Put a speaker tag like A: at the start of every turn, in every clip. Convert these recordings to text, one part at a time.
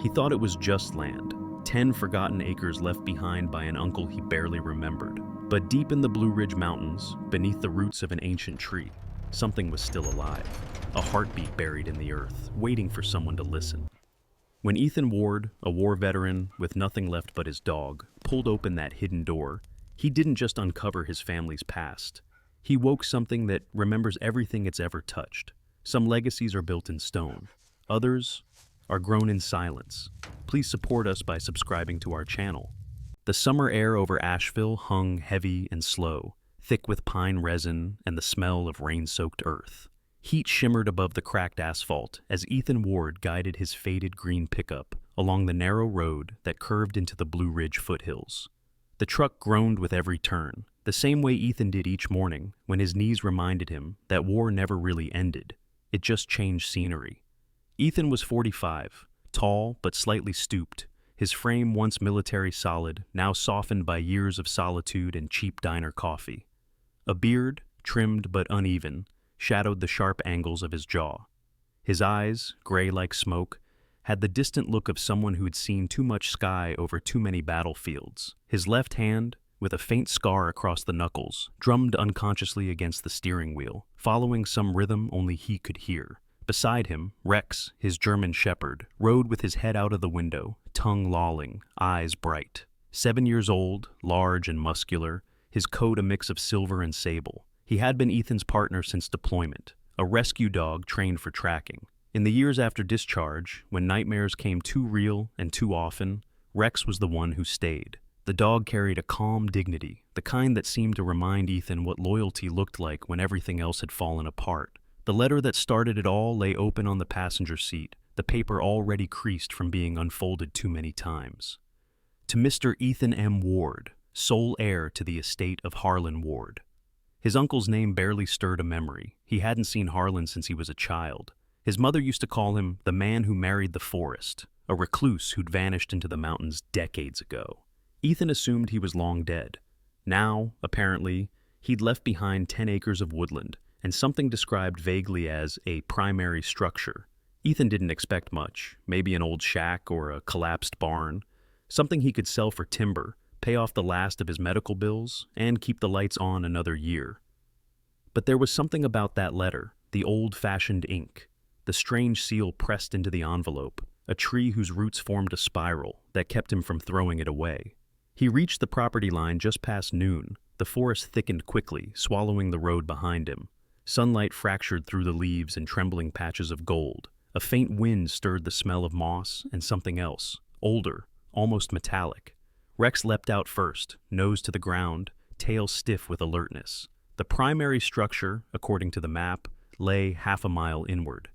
A: He thought it was just land, 10 forgotten acres left behind by an uncle he barely remembered. But deep in the Blue Ridge Mountains, beneath the roots of an ancient tree, something was still alive. A heartbeat buried in the earth, waiting for someone to listen. When Ethan Ward, a war veteran with nothing left but his dog, pulled open that hidden door, he didn't just uncover his family's past. He woke something that remembers everything it's ever touched. Some legacies are built in stone. Others are grown in silence. Please support us by subscribing to our channel. The summer air over Asheville hung heavy and slow, thick with pine resin and the smell of rain-soaked earth. Heat shimmered above the cracked asphalt as Ethan Ward guided his faded green pickup along the narrow road that curved into the Blue Ridge foothills. The truck groaned with every turn, the same way Ethan did each morning when his knees reminded him that war never really ended. It just changed scenery. Ethan was 45, tall but slightly stooped, his frame once military solid, now softened by years of solitude and cheap diner coffee. A beard, trimmed but uneven, shadowed the sharp angles of his jaw. His eyes, gray like smoke, had the distant look of someone who'd seen too much sky over too many battlefields. His left hand, with a faint scar across the knuckles, drummed unconsciously against the steering wheel, following some rhythm only he could hear. Beside him, Rex, his German shepherd, rode with his head out of the window, tongue lolling, eyes bright. 7 years old, large and muscular, his coat a mix of silver and sable. He had been Ethan's partner since deployment, a rescue dog trained for tracking. In the years after discharge, when nightmares came too real and too often, Rex was the one who stayed. The dog carried a calm dignity, the kind that seemed to remind Ethan what loyalty looked like when everything else had fallen apart. The letter that started it all lay open on the passenger seat, the paper already creased from being unfolded too many times. To Mr. Ethan M. Ward, sole heir to the estate of Harlan Ward. His uncle's name barely stirred a memory. He hadn't seen Harlan since he was a child. His mother used to call him the man who married the forest, a recluse who'd vanished into the mountains decades ago. Ethan assumed he was long dead. Now, apparently, he'd left behind 10 acres of woodland, and something described vaguely as a primary structure. Ethan didn't expect much, maybe an old shack or a collapsed barn, something he could sell for timber, pay off the last of his medical bills, and keep the lights on another year. But there was something about that letter, the old-fashioned ink, the strange seal pressed into the envelope, a tree whose roots formed a spiral that kept him from throwing it away. He reached the property line just past noon. The forest thickened quickly, swallowing the road behind him. Sunlight fractured through the leaves in trembling patches of gold. A faint wind stirred the smell of moss and something else, older, almost metallic. Rex leapt out first, nose to the ground, tail stiff with alertness. The primary structure, according to the map, lay half a mile inward.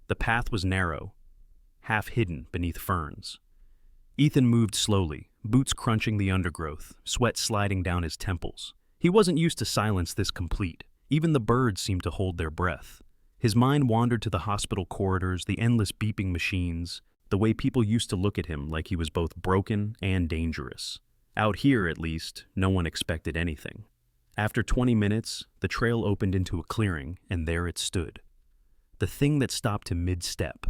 A: The path was narrow, half hidden beneath ferns. Ethan moved slowly, boots crunching the undergrowth, sweat sliding down his temples. He wasn't used to silence this complete. Even the birds seemed to hold their breath. His mind wandered to the hospital corridors, the endless beeping machines, the way people used to look at him like he was both broken and dangerous. Out here, at least, no one expected anything. After 20 minutes, the trail opened into a clearing, and there it stood. The thing that stopped him mid-step.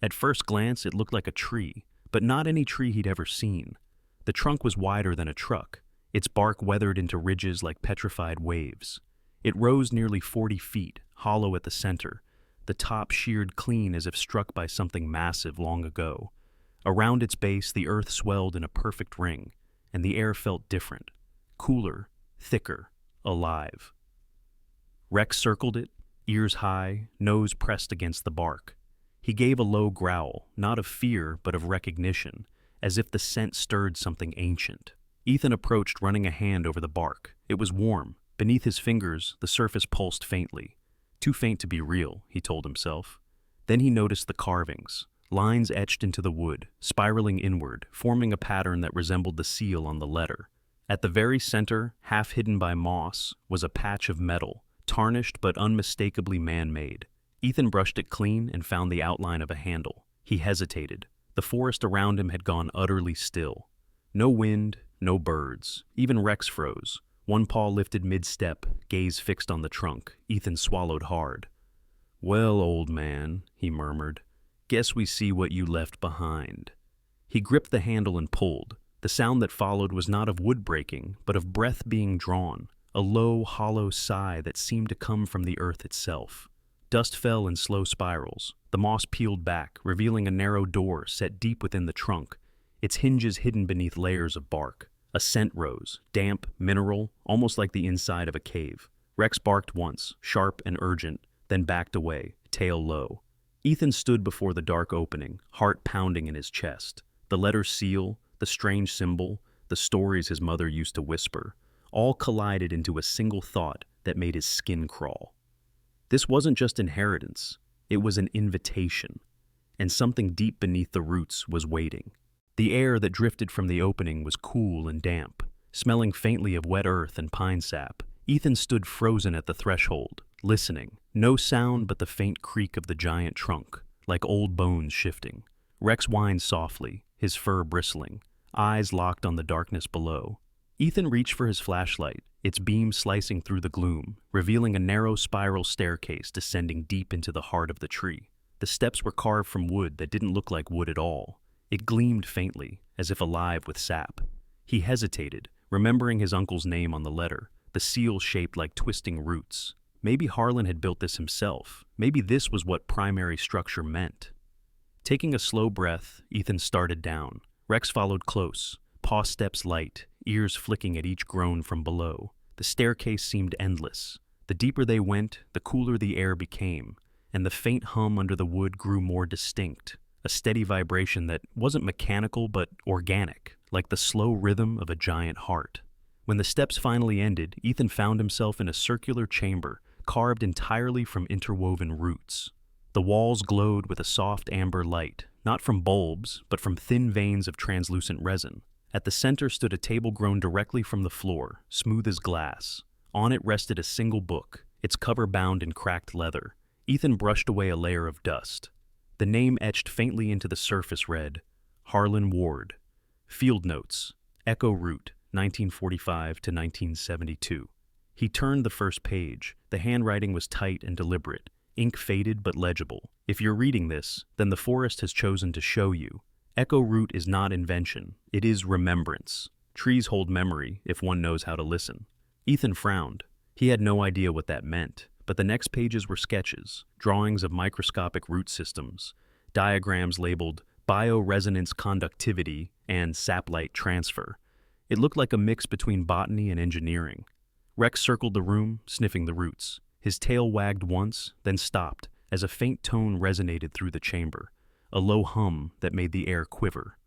A: At first glance, it looked like a tree, but not any tree he'd ever seen. The trunk was wider than a truck, its bark weathered into ridges like petrified waves. It rose nearly 40 feet, hollow at the center, the top sheared clean as if struck by something massive long ago. Around its base, the earth swelled in a perfect ring, and the air felt different, cooler, thicker, alive. Rex circled it, ears high, nose pressed against the bark. He gave a low growl, not of fear but of recognition, as if the scent stirred something ancient. Ethan approached, running a hand over the bark. It was warm. Beneath his fingers, the surface pulsed faintly. Too faint to be real, he told himself. Then he noticed the carvings, lines etched into the wood, spiraling inward, forming a pattern that resembled the seal on the letter. At the very center, half hidden by moss, was a patch of metal, tarnished but unmistakably man-made. Ethan brushed it clean and found the outline of a handle. He hesitated. The forest around him had gone utterly still. No wind, no birds. Even Rex froze. One paw lifted mid-step, gaze fixed on the trunk. Ethan swallowed hard. "Well, old man," he murmured, Guess we see what you left behind." He gripped the handle and pulled. The sound that followed was not of wood breaking, but of breath being drawn, a low, hollow sigh that seemed to come from the earth itself. Dust fell in slow spirals. The moss peeled back, revealing a narrow door set deep within the trunk, its hinges hidden beneath layers of bark. A scent rose, damp, mineral, almost like the inside of a cave. Rex barked once, sharp and urgent, then backed away, tail low. Ethan stood before the dark opening, heart pounding in his chest. The letter seal, the strange symbol, the stories his mother used to whisper, all collided into a single thought that made his skin crawl. This wasn't just inheritance, it was an invitation, and something deep beneath the roots was waiting. The air that drifted from the opening was cool and damp, smelling faintly of wet earth and pine sap. Ethan stood frozen at the threshold, listening. No sound but the faint creak of the giant trunk, like old bones shifting. Rex whined softly, his fur bristling, eyes locked on the darkness below. Ethan reached for his flashlight, its beam slicing through the gloom, revealing a narrow spiral staircase descending deep into the heart of the tree. The steps were carved from wood that didn't look like wood at all. It gleamed faintly, as if alive with sap. He hesitated, remembering his uncle's name on the letter, the seal shaped like twisting roots. Maybe Harlan had built this himself. Maybe this was what primary structure meant. Taking a slow breath, Ethan started down. Rex followed close, paw steps light, ears flicking at each groan from below. The staircase seemed endless. The deeper they went, the cooler the air became, and the faint hum under the wood grew more distinct, a steady vibration that wasn't mechanical but organic, like the slow rhythm of a giant heart. When the steps finally ended, Ethan found himself in a circular chamber, carved entirely from interwoven roots. The walls glowed with a soft amber light, not from bulbs, but from thin veins of translucent resin. At the center stood a table grown directly from the floor, smooth as glass. On it rested a single book, its cover bound in cracked leather. Ethan brushed away a layer of dust. The name etched faintly into the surface read, Harlan Ward. Field Notes, Echo Route, 1945 to 1972. He turned the first page. The handwriting was tight and deliberate, ink faded but legible. If you're reading this, then the forest has chosen to show you. Echo Route is not invention, it is remembrance. Trees hold memory if one knows how to listen. Ethan frowned. He had no idea what that meant, but the next pages were sketches, drawings of microscopic root systems, diagrams labeled bioresonance conductivity and saplight transfer. It looked like a mix between botany and engineering. Rex circled the room, sniffing the roots. His tail wagged once, then stopped, as a faint tone resonated through the chamber, a low hum that made the air quiver.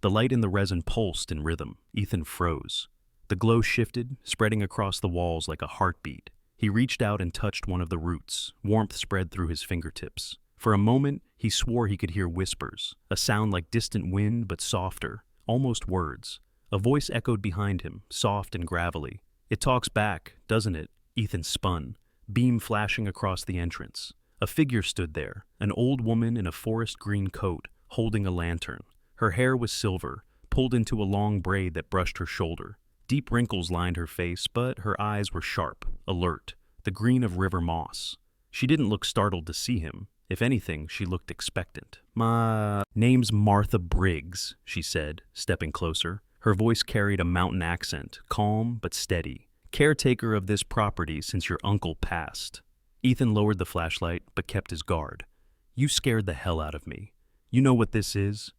A: The light in the resin pulsed in rhythm. Ethan froze. The glow shifted, spreading across the walls like a heartbeat. He reached out and touched one of the roots. Warmth spread through his fingertips. For a moment, he swore he could hear whispers, a sound like distant wind but softer, almost words. A voice echoed behind him, soft and gravelly. "It talks back, doesn't it?" Ethan spun, beam flashing across the entrance. A figure stood there, an old woman in a forest green coat, holding a lantern. Her hair was silver, pulled into a long braid that brushed her shoulder. Deep wrinkles lined her face, but her eyes were sharp, alert, the green of river moss. She didn't look startled to see him. If anything, she looked expectant. "My name's Martha Briggs," she said, stepping closer. Her voice carried a mountain accent, calm but steady. "Caretaker of this property since your uncle passed." Ethan lowered the flashlight, but kept his guard. "You scared the hell out of me. You know what this is?"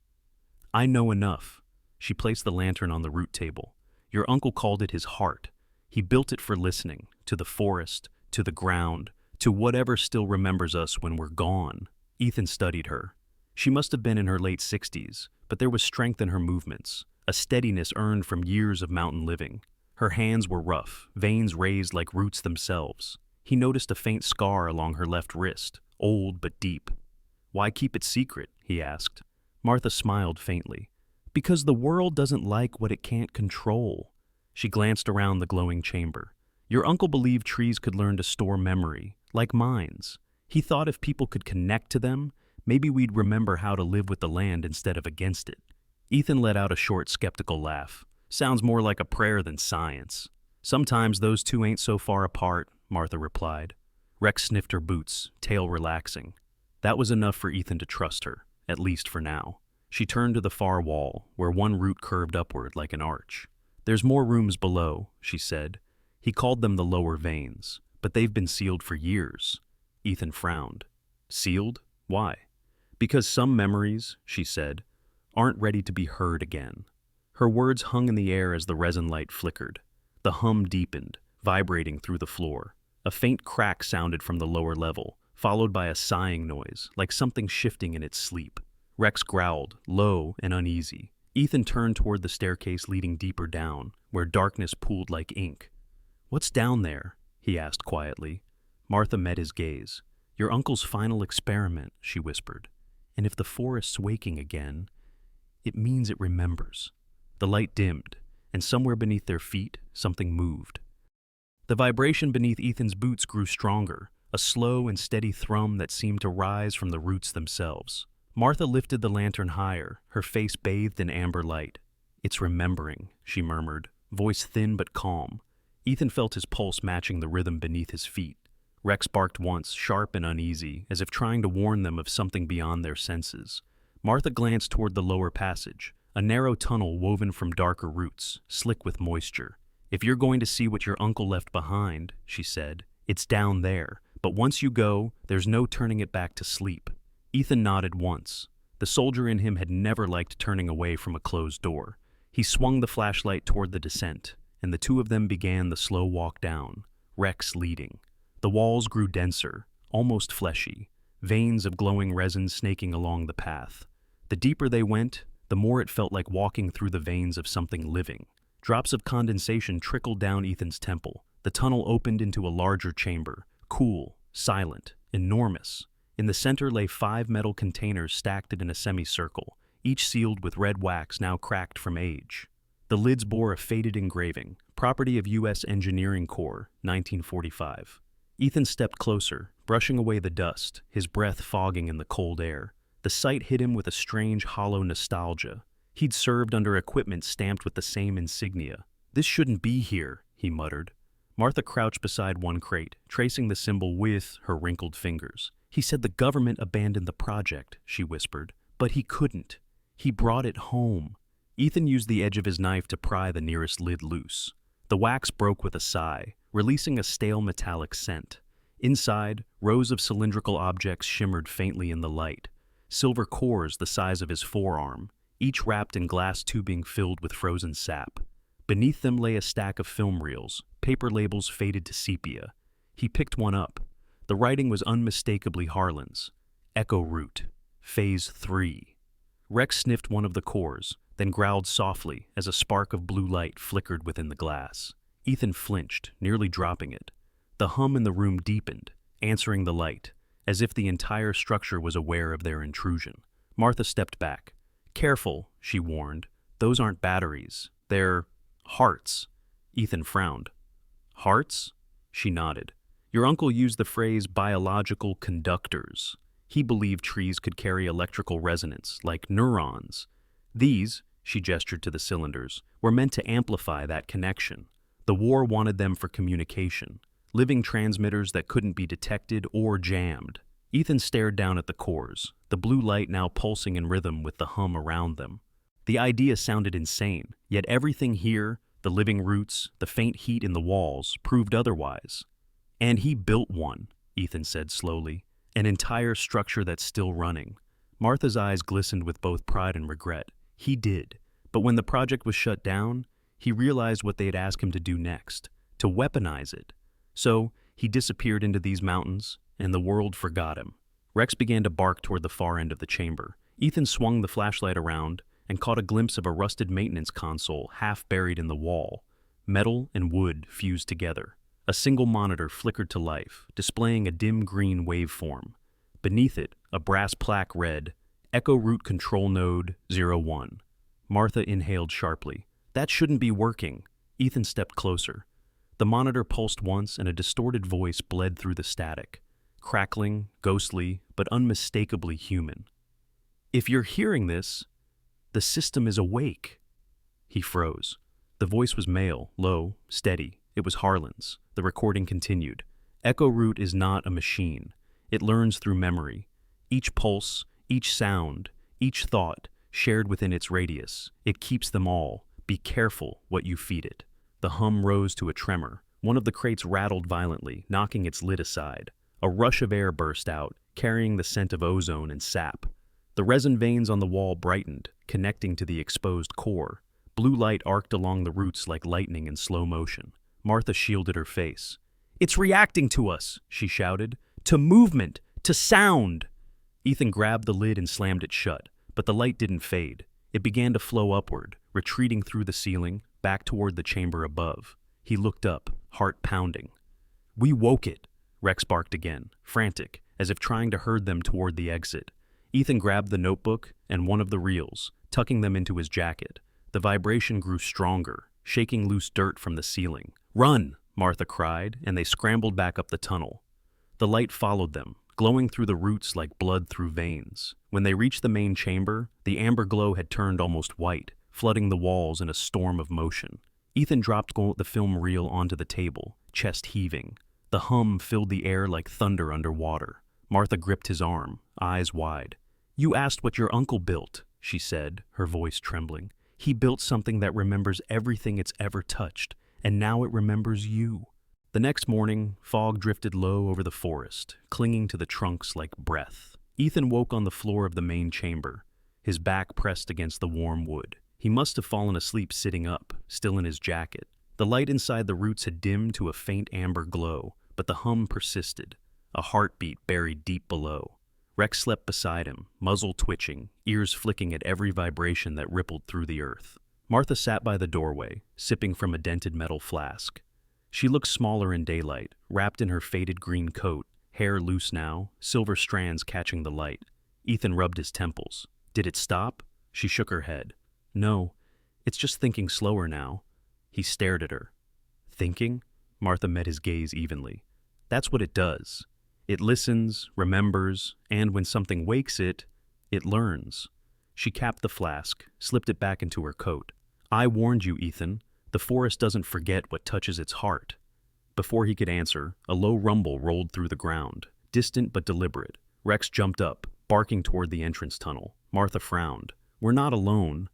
A: "I know enough." She placed the lantern on the root table. "Your uncle called it his heart. He built it for listening, to the forest, to the ground, to whatever still remembers us when we're gone." Ethan studied her. She must have been in her late 60s, but there was strength in her movements, a steadiness earned from years of mountain living. Her hands were rough, veins raised like roots themselves. He noticed a faint scar along her left wrist, old but deep. "Why keep it secret?" he asked. Martha smiled faintly. "Because the world doesn't like what it can't control." She glanced around the glowing chamber. "Your uncle believed trees could learn to store memory, like minds. He thought if people could connect to them, maybe we'd remember how to live with the land instead of against it." Ethan let out a short, skeptical laugh. "Sounds more like a prayer than science." "Sometimes those two ain't so far apart," Martha replied. Rex sniffed her boots, tail relaxing. That was enough for Ethan to trust her. at least for now. She turned to the far wall, where one root curved upward like an arch. "There's more rooms below," she said. He called them the lower veins, but they've been sealed for years. Ethan frowned. Sealed? Why? "Because some memories," she said, "aren't ready to be heard again." Her words hung in the air as the resin light flickered. The hum deepened, vibrating through the floor. A faint crack sounded from the lower level, followed by a sighing noise, like something shifting in its sleep. Rex growled, low and uneasy. Ethan turned toward the staircase leading deeper down, where darkness pooled like ink. "What's down there?" he asked quietly. Martha met his gaze. "Your uncle's final experiment," she whispered. "And if the forest's waking again, it means it remembers." The light dimmed, and somewhere beneath their feet, something moved. The vibration beneath Ethan's boots grew stronger, a slow and steady thrum that seemed to rise from the roots themselves. Martha lifted the lantern higher, her face bathed in amber light. "It's remembering," she murmured, voice thin but calm. Ethan felt his pulse matching the rhythm beneath his feet. Rex barked once, sharp and uneasy, as if trying to warn them of something beyond their senses. Martha glanced toward the lower passage, a narrow tunnel woven from darker roots, slick with moisture. "If you're going to see what your uncle left behind," she said, "it's down there. But once you go, there's no turning it back to sleep." Ethan nodded once. The soldier in him had never liked turning away from a closed door. He swung the flashlight toward the descent, and the two of them began the slow walk down, Rex leading. The walls grew denser, almost fleshy, veins of glowing resin snaking along the path. The deeper they went, the more it felt like walking through the veins of something living. Drops of condensation trickled down Ethan's temple. The tunnel opened into a larger chamber, cool, silent, enormous. In the center lay 5 metal containers stacked in a semicircle, each sealed with red wax now cracked from age. The lids bore a faded engraving, property of U.S. Engineering Corps, 1945. Ethan stepped closer, brushing away the dust, his breath fogging in the cold air. The sight hit him with a strange, hollow nostalgia. He'd served under equipment stamped with the same insignia. "This shouldn't be here," he muttered. Martha crouched beside one crate, tracing the symbol with her wrinkled fingers. "He said the government abandoned the project," she whispered. "But he couldn't. He brought it home." Ethan used the edge of his knife to pry the nearest lid loose. The wax broke with a sigh, releasing a stale metallic scent. Inside, rows of cylindrical objects shimmered faintly in the light. Silver cores the size of his forearm, each wrapped in glass tubing filled with frozen sap. Beneath them lay a stack of film reels, paper labels faded to sepia. He picked one up. The writing was unmistakably Harlan's. Echo Root, Phase 3. Rex sniffed one of the cores, then growled softly as a spark of blue light flickered within the glass. Ethan flinched, nearly dropping it. The hum in the room deepened, answering the light, as if the entire structure was aware of their intrusion. Martha stepped back. "Careful," she warned. "Those aren't batteries. They're hearts." Ethan frowned. "Hearts?" She nodded. "Your uncle used the phrase biological conductors. He believed trees could carry electrical resonance, like neurons. These," she gestured to the cylinders, "were meant to amplify that connection. The war wanted them for communication, living transmitters that couldn't be detected or jammed." Ethan stared down at the cores, the blue light now pulsing in rhythm with the hum around them. The idea sounded insane, yet everything here, the living roots, the faint heat in the walls, proved otherwise. "And he built one," Ethan said slowly, "an entire structure that's still running." Martha's eyes glistened with both pride and regret. He did, but when the project was shut down, he realized what they'd asked him to do next, to weaponize it. So he disappeared into these mountains, and the world forgot him. Rex began to bark toward the far end of the chamber. Ethan swung the flashlight around and caught a glimpse of a rusted maintenance console half buried in the wall. Metal and wood fused together. A single monitor flickered to life, displaying a dim green waveform. Beneath it, a brass plaque read, "Echo Root Control Node 01. Martha inhaled sharply. "That shouldn't be working." Ethan stepped closer. The monitor pulsed once and a distorted voice bled through the static. Crackling, ghostly, but unmistakably human. "If you're hearing this, the system is awake." He froze. The voice was male, low, steady. It was Harlan's. The recording continued. "Echo Root is not a machine. It learns through memory. Each pulse, Each sound, each thought, shared within its radius. It keeps them all. Be careful what you feed it. The hum rose to a tremor. One of the crates rattled violently, knocking its lid aside. A rush of air burst out, carrying the scent of ozone and sap. The resin veins on the wall brightened, connecting to the exposed core. Blue light arced along the roots like lightning in slow motion. Martha shielded her face. "It's reacting to us," she shouted. "To movement, to sound." Ethan grabbed the lid and slammed it shut, but the light didn't fade. It began to flow upward, retreating through the ceiling, back toward the chamber above. He looked up, heart pounding. "We woke it," Rex barked again, frantic, as if trying to herd them toward the exit. Ethan grabbed the notebook and one of the reels, tucking them into his jacket. The vibration grew stronger, shaking loose dirt from the ceiling. "Run!" Martha cried, and they scrambled back up the tunnel. The light followed them, glowing through the roots like blood through veins. When they reached the main chamber, the amber glow had turned almost white, flooding the walls in a storm of motion. Ethan dropped the film reel onto the table, chest heaving. The hum filled the air like thunder underwater. Martha gripped his arm, eyes wide. "You asked what your uncle built," she said, her voice trembling. "He built something that remembers everything it's ever touched, and now it remembers you." The next morning, fog drifted low over the forest, clinging to the trunks like breath. Ethan woke on the floor of the main chamber, his back pressed against the warm wood. He must have fallen asleep sitting up, still in his jacket. The light inside the roots had dimmed to a faint amber glow, but the hum persisted, a heartbeat buried deep below. Rex slept beside him, muzzle twitching, ears flicking at every vibration that rippled through the earth. Martha sat by the doorway, sipping from a dented metal flask. She looked smaller in daylight, wrapped in her faded green coat, hair loose now, silver strands catching the light. Ethan rubbed his temples. "Did it stop?" She shook her head. "No, it's just thinking slower now." He stared at her. "Thinking?" Martha met his gaze evenly. "That's what it does. It listens, remembers, and when something wakes it, it learns." She capped the flask, slipped it back into her coat. "I warned you, Ethan. The forest doesn't forget what touches its heart." Before he could answer, a low rumble rolled through the ground, distant but deliberate. Rex jumped up, barking toward the entrance tunnel. Martha frowned. "We're not alone."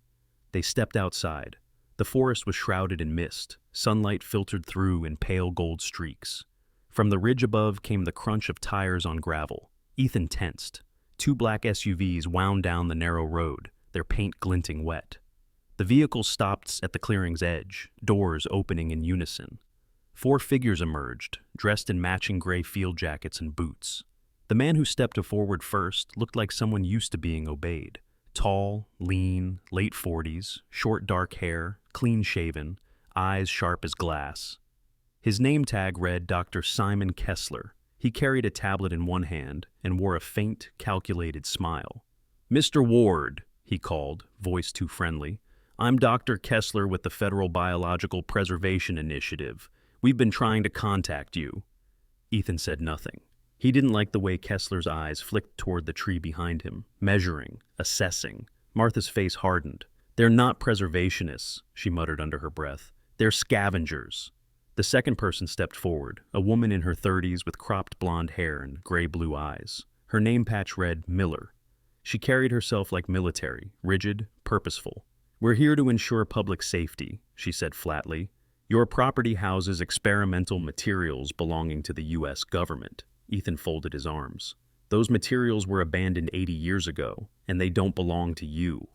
A: They stepped outside. The forest was shrouded in mist. Sunlight filtered through in pale gold streaks. From the ridge above came the crunch of tires on gravel. Ethan tensed. Two black SUVs wound down the narrow road, their paint glinting wet. The vehicles stopped at the clearing's edge, doors opening in unison. 4 figures emerged, dressed in matching gray field jackets and boots. The man who stepped forward first looked like someone used to being obeyed. Tall, lean, late 40s, short dark hair, clean-shaven, eyes sharp as glass. His name tag read Dr. Simon Kessler. He carried a tablet in one hand and wore a faint, calculated smile. "Mr. Ward," he called, voice too friendly. "I'm Dr. Kessler with the Federal Biological Preservation Initiative. We've been trying to contact you." Ethan said nothing. He didn't like the way Kessler's eyes flicked toward the tree behind him, measuring, assessing. Martha's face hardened. "They're not preservationists," she muttered under her breath. "They're scavengers." The second person stepped forward, a woman in her 30s with cropped blonde hair and gray-blue eyes. Her name patch read Miller. She carried herself like military, rigid, purposeful. "We're here to ensure public safety," she said flatly. "Your property houses experimental materials belonging to the U.S. government." Ethan folded his arms. "Those materials were abandoned 80 years ago, and they don't belong to you."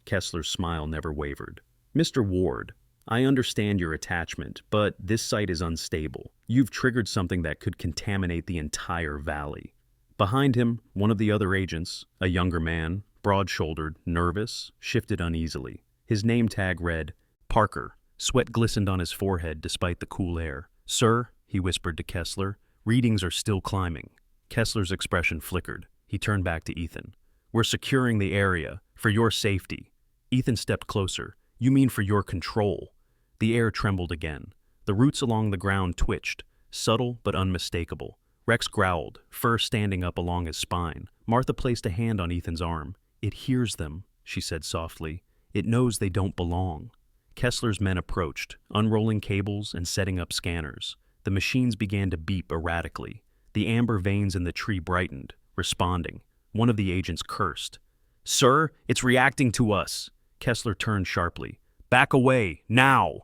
A: Kessler's smile never wavered. "Mr. Ward, I understand your attachment, but this site is unstable. You've triggered something that could contaminate the entire valley." Behind him, one of the other agents, a younger man, broad-shouldered, nervous, shifted uneasily. His name tag read, Parker. Sweat glistened on his forehead despite the cool air. "Sir," he whispered to Kessler, "readings are still climbing." Kessler's expression flickered. He turned back to Ethan. "We're securing the area, for your safety." Ethan stepped closer. "You mean for your control?" The air trembled again. The roots along the ground twitched, subtle but unmistakable. Rex growled, fur standing up along his spine. Martha placed a hand on Ethan's arm. "It hears them," she said softly. "It knows they don't belong." Kessler's men approached, unrolling cables and setting up scanners. The machines began to beep erratically. The amber veins in the tree brightened, responding. One of the agents cursed. "Sir, it's reacting to us." Kessler turned sharply. "Back away, now!"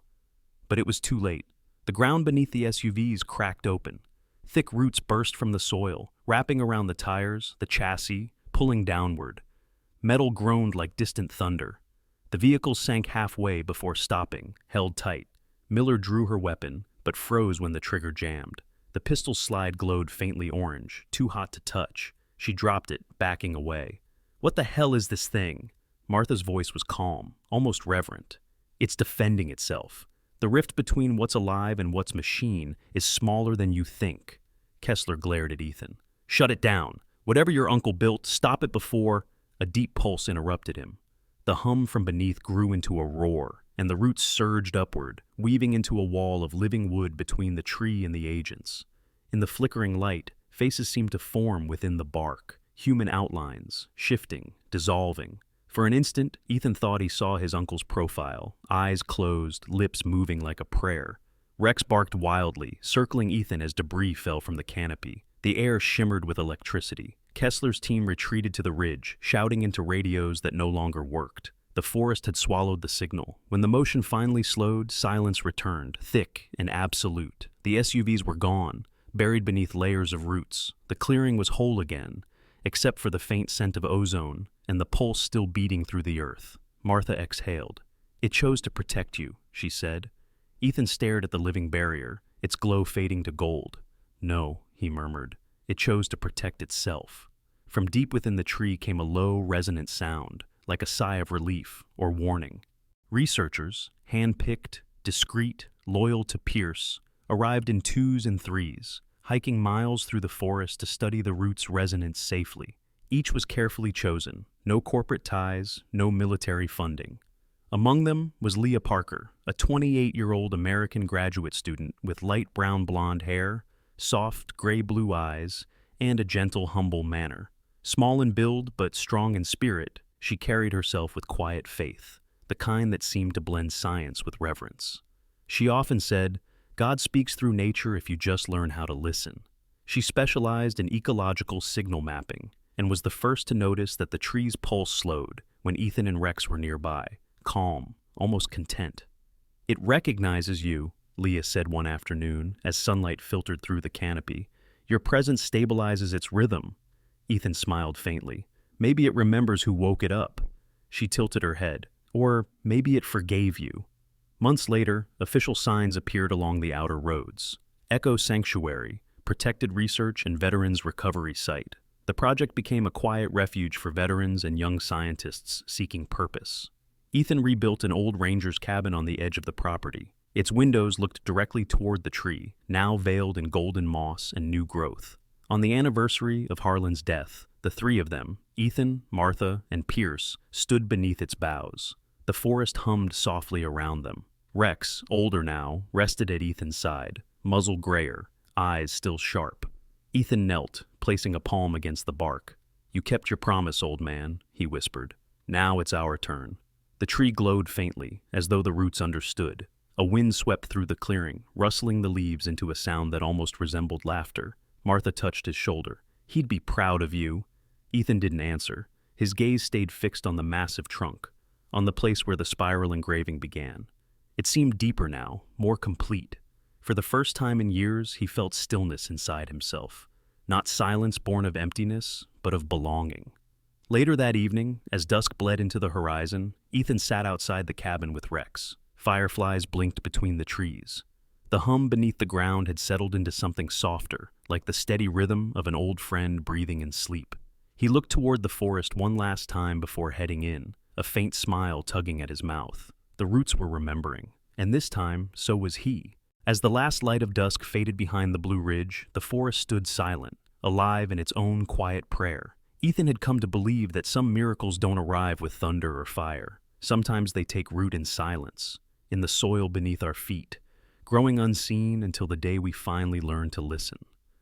A: But it was too late. The ground beneath the SUVs cracked open. Thick roots burst from the soil, wrapping around the tires, the chassis, pulling downward. Metal groaned like distant thunder. The vehicle sank halfway before stopping, held tight. Miller drew her weapon, but froze when the trigger jammed. The pistol slide glowed faintly orange, too hot to touch. She dropped it, backing away. "What the hell is this thing?" Martha's voice was calm, almost reverent. "It's defending itself. The rift between what's alive and what's machine is smaller than you think." Kessler glared at Ethan. "Shut it down. Whatever your uncle built, stop it before—" A deep pulse interrupted him. The hum from beneath grew into a roar, and the roots surged upward, weaving into a wall of living wood between the tree and the agents. In the flickering light, faces seemed to form within the bark, human outlines, shifting, dissolving. For an instant, Ethan thought he saw his uncle's profile, eyes closed, lips moving like a prayer. Rex barked wildly, circling Ethan as debris fell from the canopy. The air shimmered with electricity. Kessler's team retreated to the ridge, shouting into radios that no longer worked. The forest had swallowed the signal. When the motion finally slowed, silence returned, thick and absolute. The SUVs were gone, buried beneath layers of roots. The clearing was whole again, except for the faint scent of ozone and the pulse still beating through the earth. Martha exhaled. "It chose to protect you," she said. Ethan stared at the living barrier, its glow fading to gold. "No," he murmured. "It chose to protect itself." From deep within the tree came a low, resonant sound, like a sigh of relief or warning. Researchers, hand-picked, discreet, loyal to Pierce, arrived in twos and threes, hiking miles through the forest to study the roots' resonance safely. Each was carefully chosen, no corporate ties, no military funding. Among them was Leah Parker, a 28-year-old American graduate student with light brown blonde hair, soft gray-blue eyes, and a gentle, humble manner. Small in build but strong in spirit, she carried herself with quiet faith, the kind that seemed to blend science with reverence. She often said, "God speaks through nature if you just learn how to listen." She specialized in ecological signal mapping and was the first to notice that the tree's pulse slowed when Ethan and Rex were nearby, calm, almost content. "It recognizes you," Leah said one afternoon as sunlight filtered through the canopy. "Your presence stabilizes its rhythm." Ethan smiled faintly. "Maybe it remembers who woke it up." She tilted her head. "Or maybe it forgave you." Months later, official signs appeared along the outer roads. Echo Sanctuary, Protected Research and Veterans Recovery Site. The project became a quiet refuge for veterans and young scientists seeking purpose. Ethan rebuilt an old ranger's cabin on the edge of the property. Its windows looked directly toward the tree, now veiled in golden moss and new growth. On the anniversary of Harlan's death, the three of them, Ethan, Martha, and Pierce, stood beneath its boughs. The forest hummed softly around them. Rex, older now, rested at Ethan's side, muzzle grayer, eyes still sharp. Ethan knelt, placing a palm against the bark. "You kept your promise, old man," he whispered. "Now it's our turn." The tree glowed faintly, as though the roots understood. A wind swept through the clearing, rustling the leaves into a sound that almost resembled laughter. Martha touched his shoulder. "He'd be proud of you." Ethan didn't answer. His gaze stayed fixed on the massive trunk, on the place where the spiral engraving began. It seemed deeper now, more complete. For the first time in years, he felt stillness inside himself. Not silence born of emptiness, but of belonging. Later that evening, as dusk bled into the horizon, Ethan sat outside the cabin with Rex. Fireflies blinked between the trees. The hum beneath the ground had settled into something softer, like the steady rhythm of an old friend breathing in sleep. He looked toward the forest one last time before heading in, a faint smile tugging at his mouth. The roots were remembering, and this time, so was he. As the last light of dusk faded behind the Blue Ridge, the forest stood silent, alive in its own quiet prayer. Ethan had come to believe that some miracles don't arrive with thunder or fire. Sometimes they take root in silence, in the soil beneath our feet, growing unseen until the day we finally learn to listen.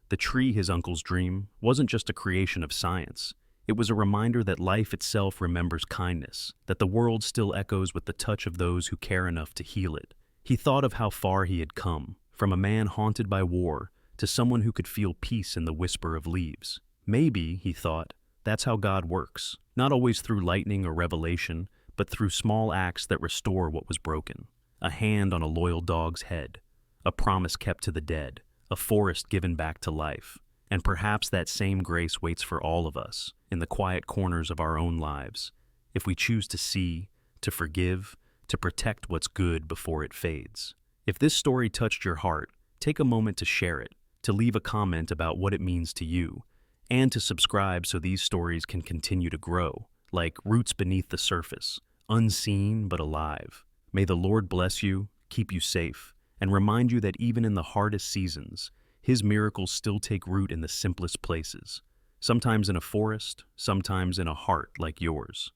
A: The tree, his uncle's dream, wasn't just a creation of science. It was a reminder that life itself remembers kindness, that the world still echoes with the touch of those who care enough to heal it. He thought of how far he had come, from a man haunted by war to someone who could feel peace in the whisper of leaves. Maybe, he thought, That's how God works, not always through lightning or revelation, but through small acts that restore what was broken. A hand on a loyal dog's head, a promise kept to the dead, a forest given back to life. And perhaps that same grace waits for all of us, in the quiet corners of our own lives, if we choose to see, to forgive, to protect what's good before it fades. If this story touched your heart, take a moment to share it, to leave a comment about what it means to you, and to subscribe so these stories can continue to grow, like roots beneath the surface, unseen but alive. May the Lord bless you, keep you safe, and remind you that even in the hardest seasons, His miracles still take root in the simplest places, sometimes in a forest, sometimes in a heart like yours.